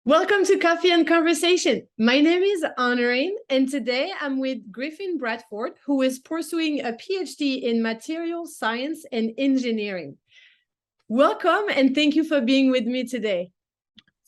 Welcome to Coffee and Conversation. My name is Honorine, and today I'm with Griffin Bradford, who is pursuing a PhD in material science and engineering. Welcome, and thank you for being with me today.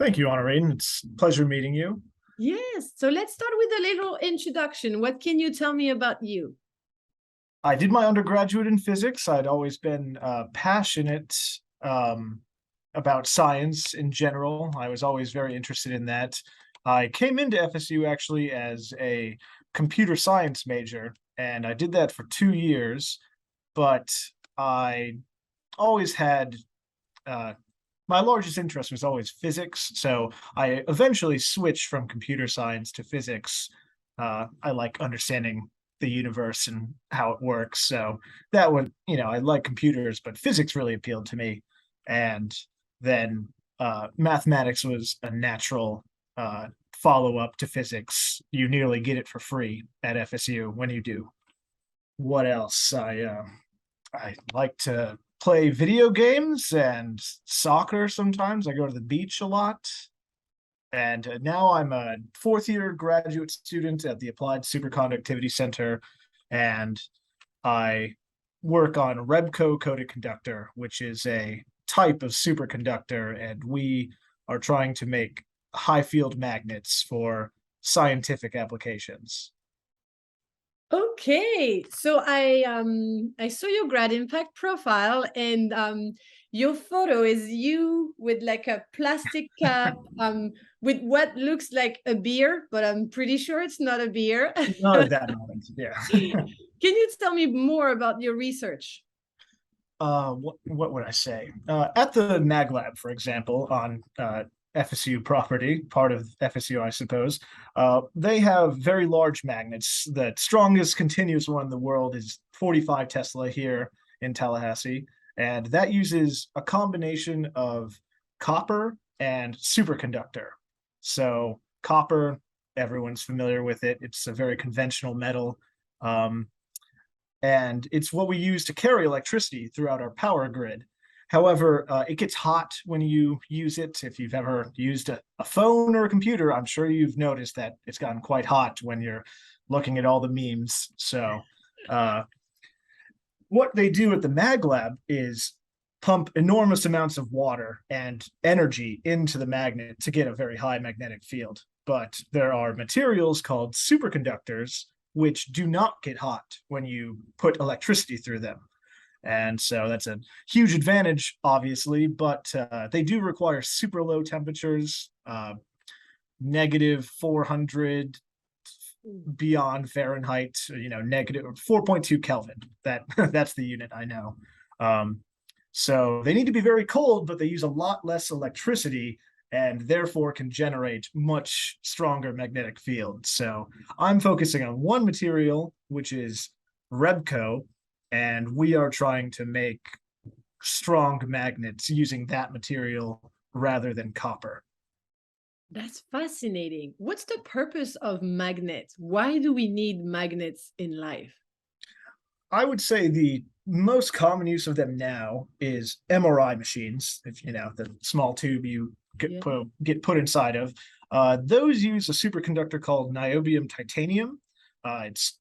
Thank you, Honorine. It's a pleasure meeting you. Yes, so let's start with a little introduction. What can you tell me about you? I did my undergraduate in physics. I'd always been passionate about science in general. I was always very interested in that. I came into FSU actually as a computer science major, and I did that for 2 years, but I always had my largest interest was always physics, so I eventually switched from computer science to physics. I like understanding the universe and how it works, so that would, I like computers, but physics really appealed to me. And then mathematics was a natural follow-up to physics. You nearly get it for free at FSU when you do. What else? I like to play video games and soccer sometimes. I go to the beach a lot. And now I'm a fourth-year graduate student at the Applied Superconductivity Center, and I work on REBCO Coated Conductor, which is a type of superconductor, and we are trying to make high field magnets for scientific applications. Okay, so I saw your grad impact profile, and your photo is you with like a plastic cap with what looks like a beer, but I'm pretty sure it's not a beer. Not at that moment, yeah. Can you tell me more about your research? What would I say? At the Mag Lab, for example, on FSU property, part of FSU, I suppose, they have very large magnets. The strongest continuous one in the world is 45 Tesla here in Tallahassee, and that uses a combination of copper and superconductor. So copper, everyone's familiar with it. It's a very conventional metal. And it's what we use to carry electricity throughout our power grid. However, it gets hot when you use it. If you've ever used a phone or a computer, I'm sure you've noticed that it's gotten quite hot when you're looking at all the memes. So what they do at the Mag Lab is pump enormous amounts of water and energy into the magnet to get a very high magnetic field. But there are materials called superconductors which do not get hot when you put electricity through them. And so that's a huge advantage, obviously, but they do require super low temperatures, negative 400 beyond Fahrenheit, negative 4.2 Kelvin. That's the unit I know. So they need to be very cold, but they use a lot less electricity and therefore can generate much stronger magnetic fields. So I'm focusing on one material, which is REBCO, and we are trying to make strong magnets using that material rather than copper. That's fascinating. What's the purpose of magnets? Why do we need magnets in life? I would say the most common use of them now is MRI machines. If the small tube you get put inside of, those use a superconductor called niobium titanium. It's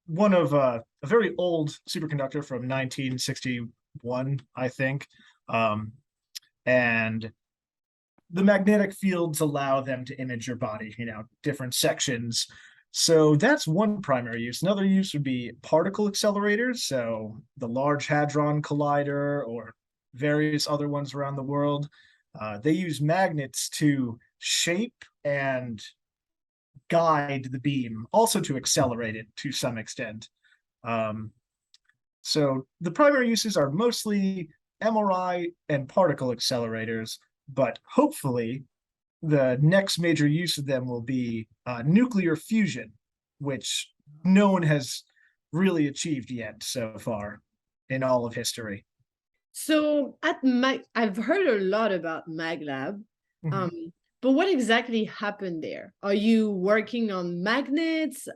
one of a very old superconductor from 1961, I think, and the magnetic fields allow them to image your body, different sections. So that's one primary use. Another use would be particle accelerators. So the Large Hadron Collider or various other ones around the world, they use magnets to shape and guide the beam, also to accelerate it to some extent. So the primary uses are mostly MRI and particle accelerators, but hopefully the next major use of them will be nuclear fusion, which no one has really achieved yet so far in all of history. So I've heard a lot about MagLab, but what exactly happened there? Are you working on magnets,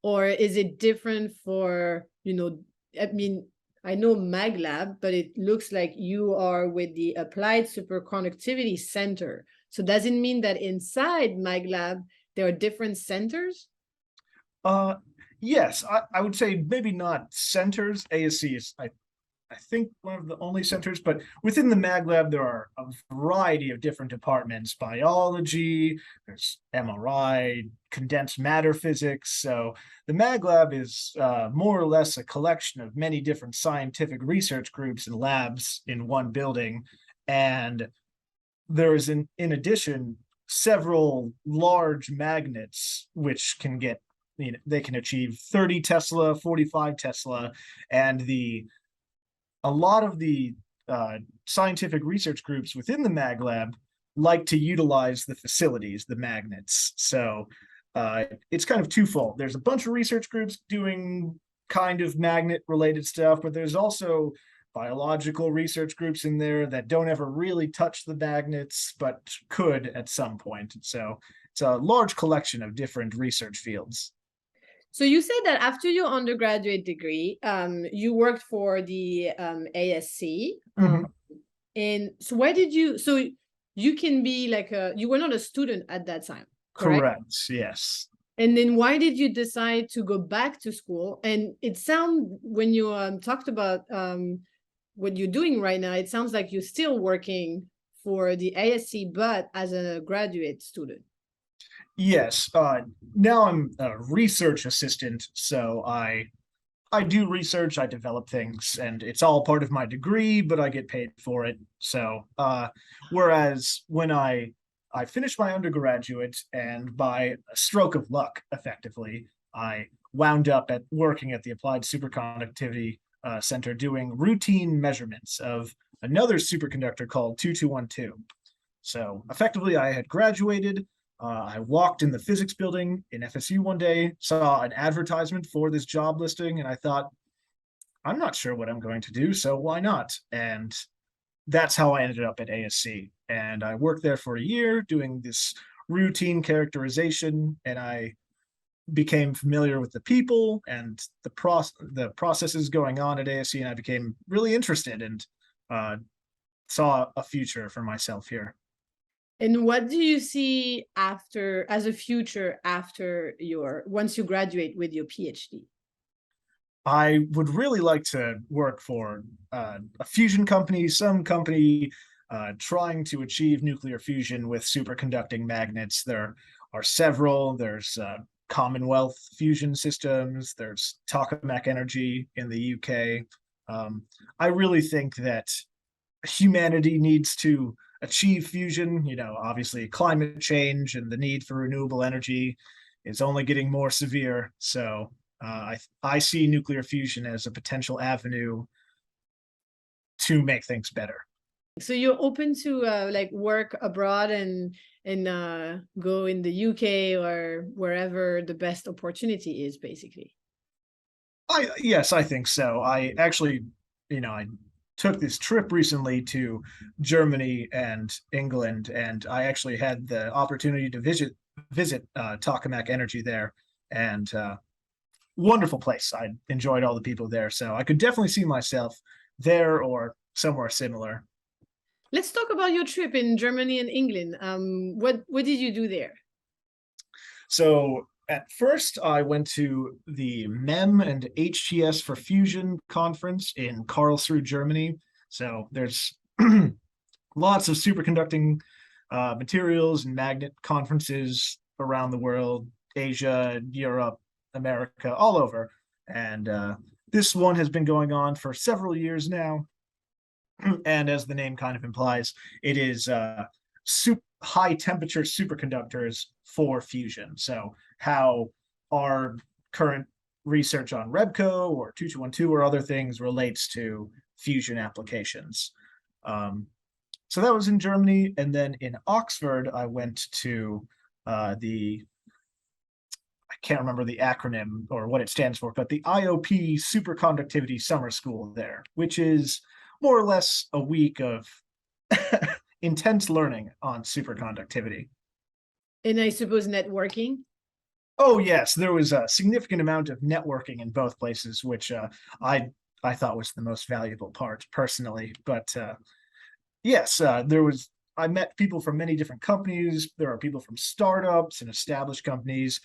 or is it different for, I know MagLab, but it looks like you are with the Applied Superconductivity Center. So does it mean that inside MagLab, there are different centers? Yes, I would say maybe not centers. ASC is, I think, one of the only centers, but within the Mag Lab, there are a variety of different departments: biology, there's MRI, condensed matter physics. So the Mag Lab is more or less a collection of many different scientific research groups and labs in one building. And there is, in addition, several large magnets which can get, they can achieve 30 Tesla, 45 Tesla, and a lot of the scientific research groups within the Mag Lab like to utilize the facilities, the magnets. So it's kind of twofold. There's a bunch of research groups doing kind of magnet related stuff, but there's also biological research groups in there that don't ever really touch the magnets, but could at some point. So it's a large collection of different research fields. So you said that after your undergraduate degree, you worked for the ASC. And so why did you, so you can be like you were not a student at that time, correct? Correct, yes. And then why did you decide to go back to school? And it sounds, when you talked about what you're doing right now, it sounds like you're still working for the ASC, but as a graduate student. Yes, now I'm a research assistant, so I do research, I develop things, and it's all part of my degree, but I get paid for it. So whereas when I finished my undergraduate, and by a stroke of luck, effectively, I wound up working at the Applied Superconductivity Center doing routine measurements of another superconductor called 2212. So effectively, I had graduated. I walked in the physics building in FSU one day, saw an advertisement for this job listing, and I thought, I'm not sure what I'm going to do, so why not? And that's how I ended up at ASC. And I worked there for a year doing this routine characterization, and I became familiar with the people and the processes going on at ASC, and I became really interested and saw a future for myself here. And what do you see as a future after once you graduate with your PhD? I would really like to work for a fusion company, some company trying to achieve nuclear fusion with superconducting magnets. There are several. There's Commonwealth Fusion Systems. There's Tokamak Energy in the UK. I really think that humanity needs to achieve fusion. Obviously climate change and the need for renewable energy is only getting more severe. So I see nuclear fusion as a potential avenue to make things better. So you're open to like work abroad and go in the UK or wherever the best opportunity is, basically. Yes, I think so. I actually, I took this trip recently to Germany and England, and I actually had the opportunity to visit Tokamak Energy there, and wonderful place. I enjoyed all the people there, so I could definitely see myself there or somewhere similar. Let's talk about your trip in Germany and England. What did you do there? So at first, I went to the MEM and HTS for Fusion conference in Karlsruhe, Germany. So there's lots of superconducting materials and magnet conferences around the world, Asia, Europe, America, all over. And this one has been going on for several years now. And as the name kind of implies, it is high temperature superconductors for fusion. So how our current research on REBCO or 2212 or other things relates to fusion applications. So that was in Germany. And then in Oxford, I went to I can't remember the acronym or what it stands for, but the IOP Superconductivity Summer School there, which is more or less a week of intense learning on superconductivity. And I suppose networking? Oh, yes. There was a significant amount of networking in both places, which I thought was the most valuable part personally. But yes, there was I met people from many different companies. There are people from startups and established companies,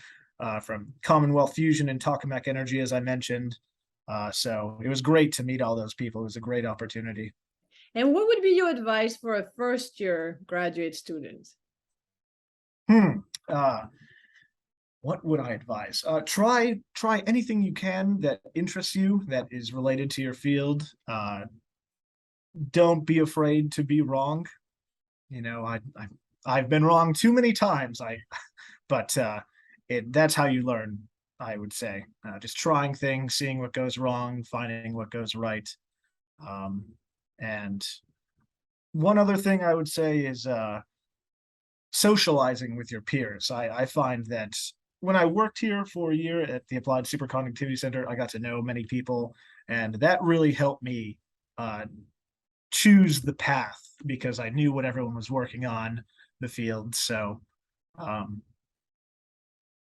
from Commonwealth Fusion and Tokamak Energy, as I mentioned. So it was great to meet all those people. It was a great opportunity. And what would be your advice for a first-year graduate student? Uh, what would I advise? Try anything you can that interests you, that is related to your field. Don't be afraid to be wrong. You know, I've been wrong too many times. But that's how you learn, I would say. Just trying things, seeing what goes wrong, finding what goes right. And one other thing I would say is socializing with your peers. I find that when I worked here for a year at the Applied Superconductivity Center, I got to know many people, and that really helped me choose the path because I knew what everyone was working on the field. So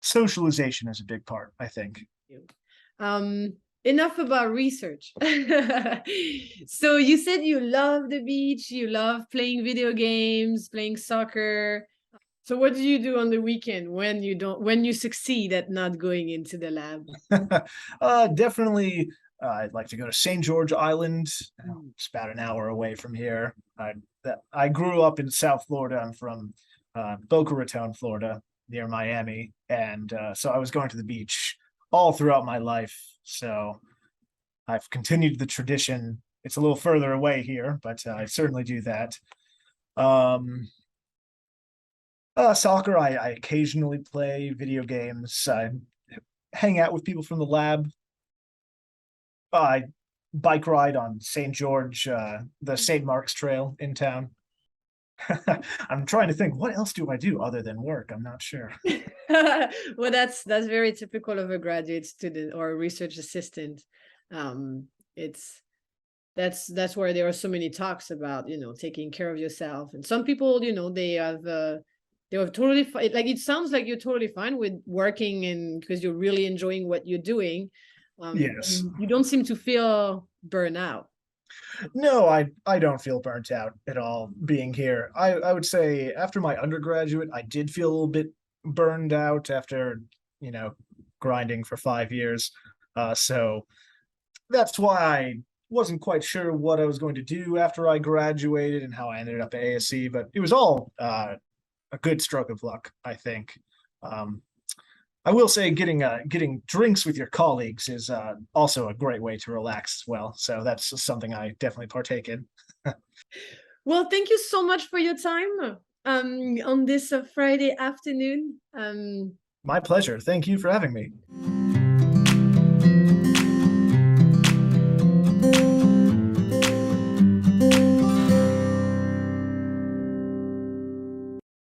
socialization is a big part, I think. Enough about research. So you said you love the beach, you love playing video games, playing soccer. So what do you do on the weekend when you succeed at not going into the lab? Definitely, I'd like to go to St. George Island. It's about an hour away from here. I grew up in South Florida. I'm from Boca Raton, Florida, near Miami, and so I was going to the beach all throughout my life. So I've continued the tradition. It's a little further away here, but I certainly do that. Soccer, I occasionally play video games. I hang out with people from the lab. I bike ride on St. George, the St. Mark's Trail in town. I'm trying to think, what else do I do other than work? I'm not sure. Well, that's very typical of a graduate student or a research assistant. It's that's where there are so many talks about, taking care of yourself. And some people, they were totally fine. Like, it sounds like you're totally fine with working and because you're really enjoying what you're doing. Yes. You don't seem to feel burnout. No, I don't feel burnt out at all being here. I would say after my undergraduate, I did feel a little bit burned out after, grinding for 5 years. So that's why I wasn't quite sure what I was going to do after I graduated and how I ended up at ASC, but it was all a good stroke of luck, I think. I will say getting drinks with your colleagues is also a great way to relax as well. So that's something I definitely partake in. Well, thank you so much for your time on this Friday afternoon. My pleasure. Thank you for having me.